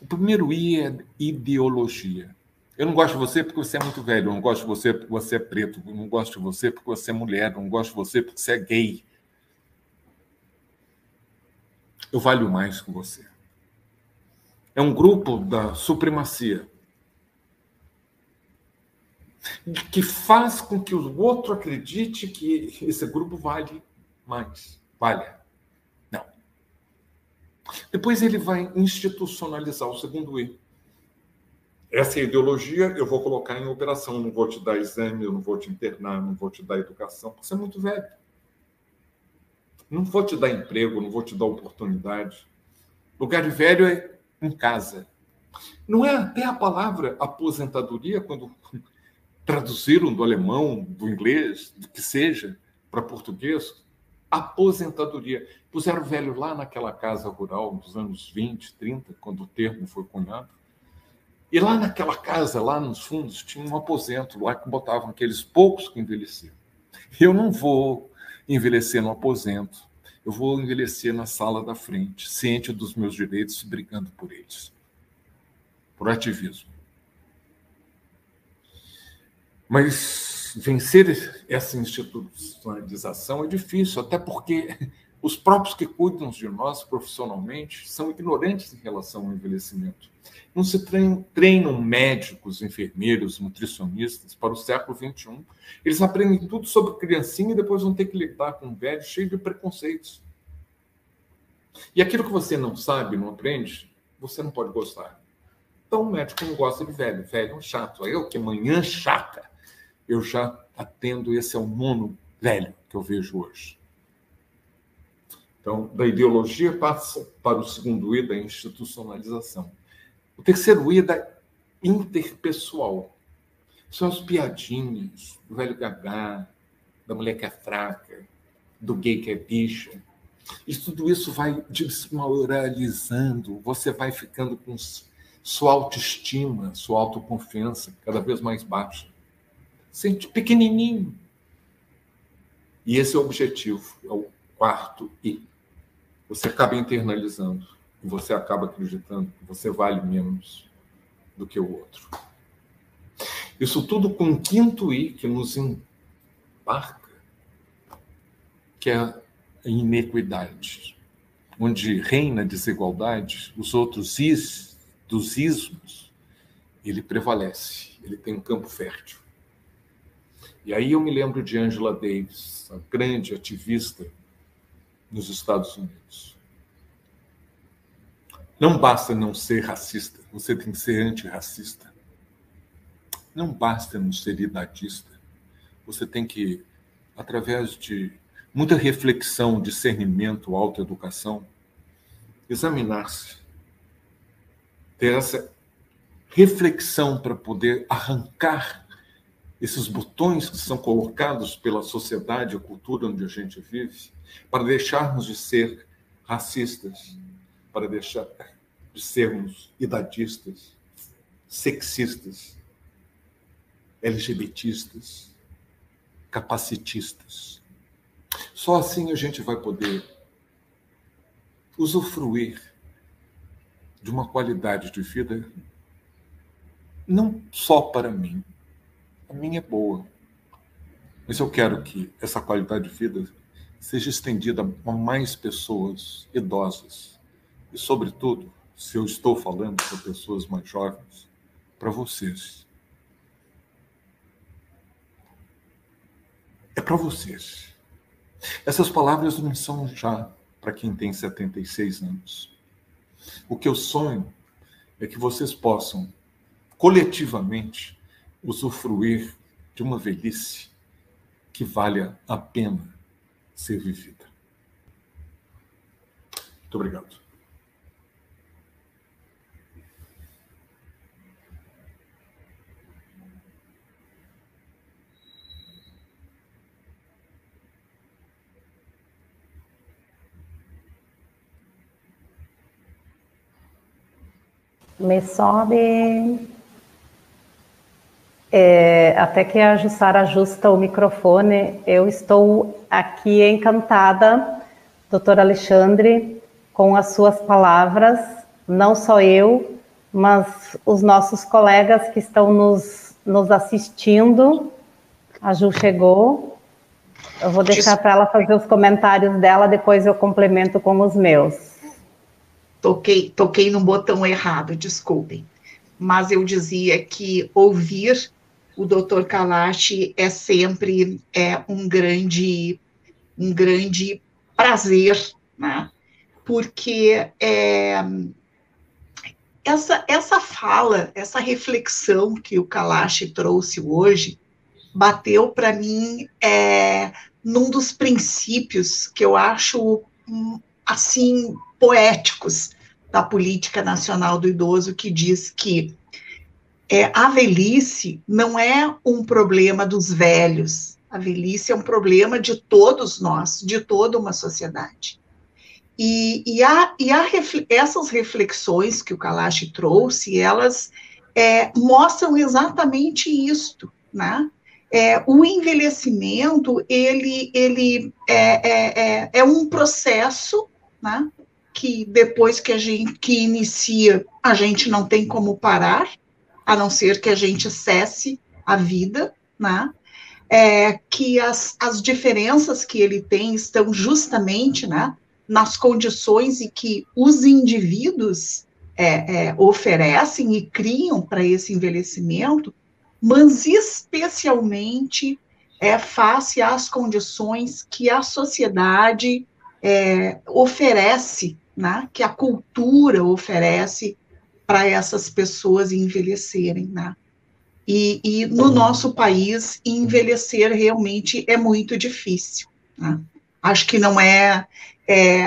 O primeiro I é ideologia. Eu não gosto de você porque você é muito velho, eu não gosto de você porque você é preto, eu não gosto de você porque você é mulher, eu não gosto de você porque você é gay. Eu valho mais que você. É um grupo da supremacia que faz com que o outro acredite que esse grupo vale mais. Valha. Não. Depois ele vai institucionalizar o segundo I. Essa ideologia eu vou colocar em operação. Não vou te dar exame, eu não vou te internar, não vou te dar educação, porque você é muito velho. Não vou te dar emprego, não vou te dar oportunidade. Lugar de velho é em casa. Não é até a palavra aposentadoria, quando traduziram do alemão, do inglês, do que seja, para português, aposentadoria. Puseram o velho lá naquela casa rural dos anos 20, 30, quando o termo foi cunhado. E lá naquela casa, lá nos fundos, tinha um aposento lá que botavam aqueles poucos que envelheciam. Eu não vou envelhecer no aposento, eu vou envelhecer na sala da frente, ciente dos meus direitos e brigando por eles. Por ativismo. Mas vencer essa institucionalização é difícil, até porque os próprios que cuidam de nós profissionalmente são ignorantes em relação ao envelhecimento. Não se treinam médicos, enfermeiros, nutricionistas para o século XXI. Eles aprendem tudo sobre criancinha e depois vão ter que lidar com um velho cheio de preconceitos. E aquilo que você não sabe, não aprende, você não pode gostar. Então o médico não gosta de velho. Velho é um chato. Eu, que manhã chata, eu já atendo, esse é o 9º velho que eu vejo hoje. Então, da ideologia passa para o segundo I, da institucionalização. O terceiro I é da interpessoal. São as piadinhas do velho gagá, da mulher que é fraca, do gay que é bicha. E tudo isso vai desmoralizando, você vai ficando com sua autoestima, sua autoconfiança cada vez mais baixa. Sente pequenininho. E esse é o objetivo, é o 4º I. Você acaba internalizando e você acaba acreditando que você vale menos do que o outro. Isso tudo com o 5º I que nos embarca, que é a inequidade, onde reina a desigualdade, os outros Is dos ismos, ele prevalece, ele tem um campo fértil. E aí eu me lembro de Angela Davis, a grande ativista nos Estados Unidos. Não basta não ser racista, você tem que ser antirracista. Não basta não ser idadista, você tem que, através de muita reflexão, discernimento, autoeducação, examinar-se, ter essa reflexão para poder arrancar esses botões que são colocados pela sociedade, a cultura onde a gente vive, para deixarmos de ser racistas, para deixar de sermos idadistas, sexistas, LGBTistas, capacitistas. Só assim a gente vai poder usufruir de uma qualidade de vida não só para mim. A minha é boa, mas eu quero que essa qualidade de vida seja estendida a mais pessoas idosas. E, sobretudo, se eu estou falando para pessoas mais jovens, para vocês. É para vocês. Essas palavras não são já para quem tem 76 anos. O que eu sonho é que vocês possam, coletivamente, usufruir de uma velhice que valha a pena ser vivida. Muito obrigado. Me sobe. Até que a Jussara ajusta o microfone, eu estou aqui encantada, doutor Alexandre, com as suas palavras, não só eu, mas os nossos colegas que estão nos assistindo. A Ju chegou, eu vou deixar para ela fazer os comentários dela, depois eu complemento com os meus. Toquei no botão errado, desculpem. Mas eu dizia que ouvir o Dr. Kalash é sempre um grande prazer, né? Porque essa fala, essa reflexão que o Kalash trouxe hoje, bateu para mim num dos princípios que eu acho, assim, poéticos da Política Nacional do Idoso, que diz que a velhice não é um problema dos velhos, a velhice é um problema de todos nós, de toda uma sociedade. Essas reflexões que o Kalash trouxe, elas mostram exatamente isto, né? O envelhecimento, ele é um processo, né? Que depois que inicia, a gente não tem como parar, a não ser que a gente cesse a vida, né? Que as diferenças que ele tem estão justamente, né, nas condições em que os indivíduos oferecem e criam para esse envelhecimento, mas especialmente face às condições que a sociedade oferece, né, que a cultura oferece para essas pessoas envelhecerem, né? E no nosso país, envelhecer realmente é muito difícil, né? Acho que não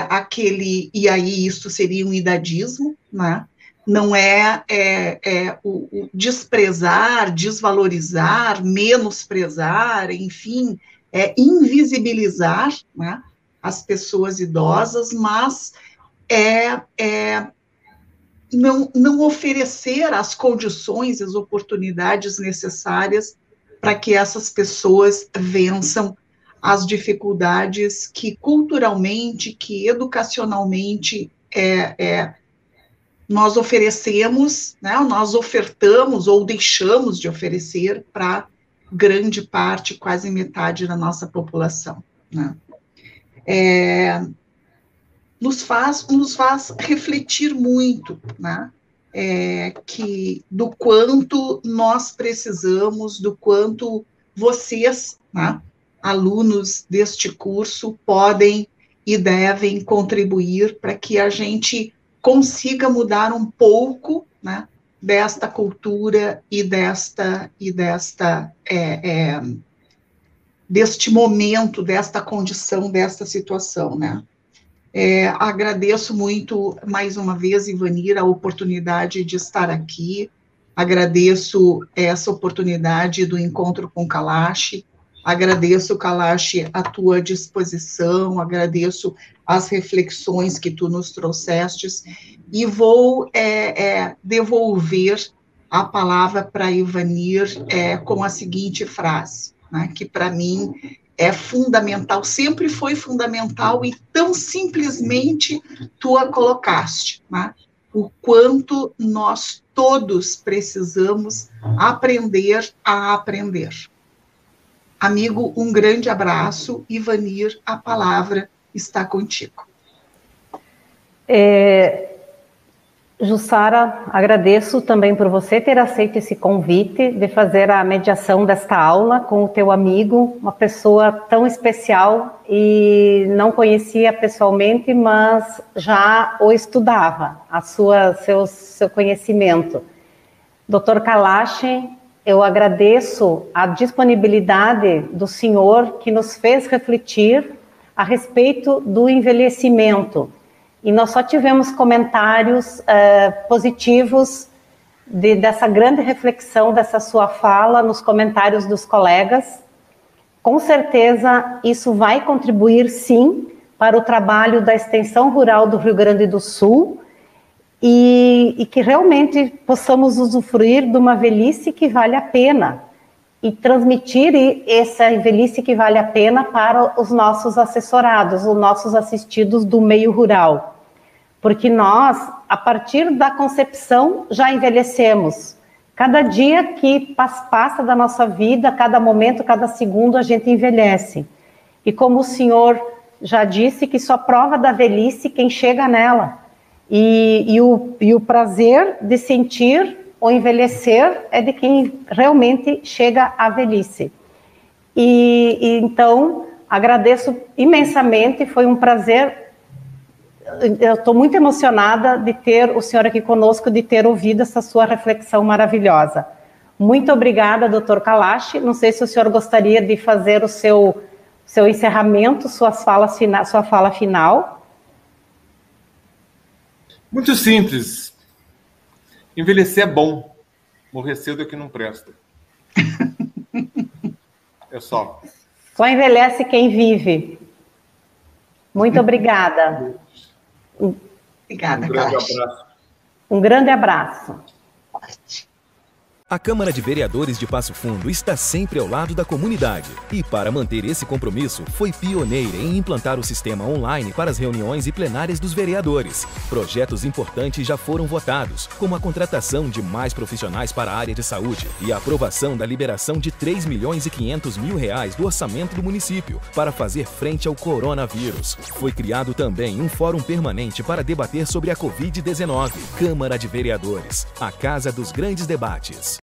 aquele, e aí isso seria um idadismo, né? Não o desprezar, desvalorizar, menosprezar, enfim, invisibilizar, né, as pessoas idosas, mas não oferecer as condições, as oportunidades necessárias para que essas pessoas vençam as dificuldades que culturalmente, que educacionalmente nós oferecemos, né, nós ofertamos ou deixamos de oferecer para grande parte, quase metade da nossa população, né? Nos faz refletir muito, né? Do quanto nós precisamos, do quanto vocês, né, alunos deste curso, podem e devem contribuir para que a gente consiga mudar um pouco, né, desta cultura e deste momento, desta condição, desta situação, né? Agradeço muito, mais uma vez, Ivanir, a oportunidade de estar aqui, agradeço essa oportunidade do encontro com o Kalash, Agradeço, Kalash, a tua disposição, agradeço as reflexões que tu nos trouxestes, e vou devolver a palavra para Ivanir com a seguinte frase, né, que para mim é fundamental, sempre foi fundamental, e tão simplesmente tu a colocaste, né? O quanto nós todos precisamos aprender a aprender. Amigo, um grande abraço. Ivanir, a palavra está contigo. Jussara, agradeço também por você ter aceito esse convite de fazer a mediação desta aula com o teu amigo, uma pessoa tão especial, e não conhecia pessoalmente, mas já o estudava, seu conhecimento. Dr. Kalash, eu agradeço a disponibilidade do senhor, que nos fez refletir a respeito do envelhecimento. E nós só tivemos comentários positivos dessa grande reflexão, dessa sua fala, nos comentários dos colegas. Com certeza, isso vai contribuir, sim, para o trabalho da Extensão Rural do Rio Grande do Sul, e que realmente possamos usufruir de uma velhice que vale a pena, e transmitir essa velhice que vale a pena para os nossos assessorados, os nossos assistidos do meio rural. Porque nós, a partir da concepção, já envelhecemos. Cada dia que passa da nossa vida, cada momento, cada segundo, a gente envelhece. E como o senhor já disse, que só prova da velhice quem chega nela. E o prazer de sentir o envelhecer é de quem realmente chega à velhice. Então, agradeço imensamente, foi um prazer. Eu estou muito emocionada de ter o senhor aqui conosco, de ter ouvido essa sua reflexão maravilhosa. Muito obrigada, Dr. Kalash. Não sei se o senhor gostaria de fazer o seu encerramento, sua fala final. Muito simples. Envelhecer é bom. Morrer cedo é que não presta. É só. Só envelhece quem vive. Muito obrigada. Obrigada, um grande abraço. Um grande abraço. A Câmara de Vereadores de Passo Fundo está sempre ao lado da comunidade e, para manter esse compromisso, foi pioneira em implantar o sistema online para as reuniões e plenárias dos vereadores. Projetos importantes já foram votados, como a contratação de mais profissionais para a área de saúde e a aprovação da liberação de R$3.500.000 do orçamento do município para fazer frente ao coronavírus. Foi criado também um fórum permanente para debater sobre a Covid-19. Câmara de Vereadores, a casa dos grandes debates.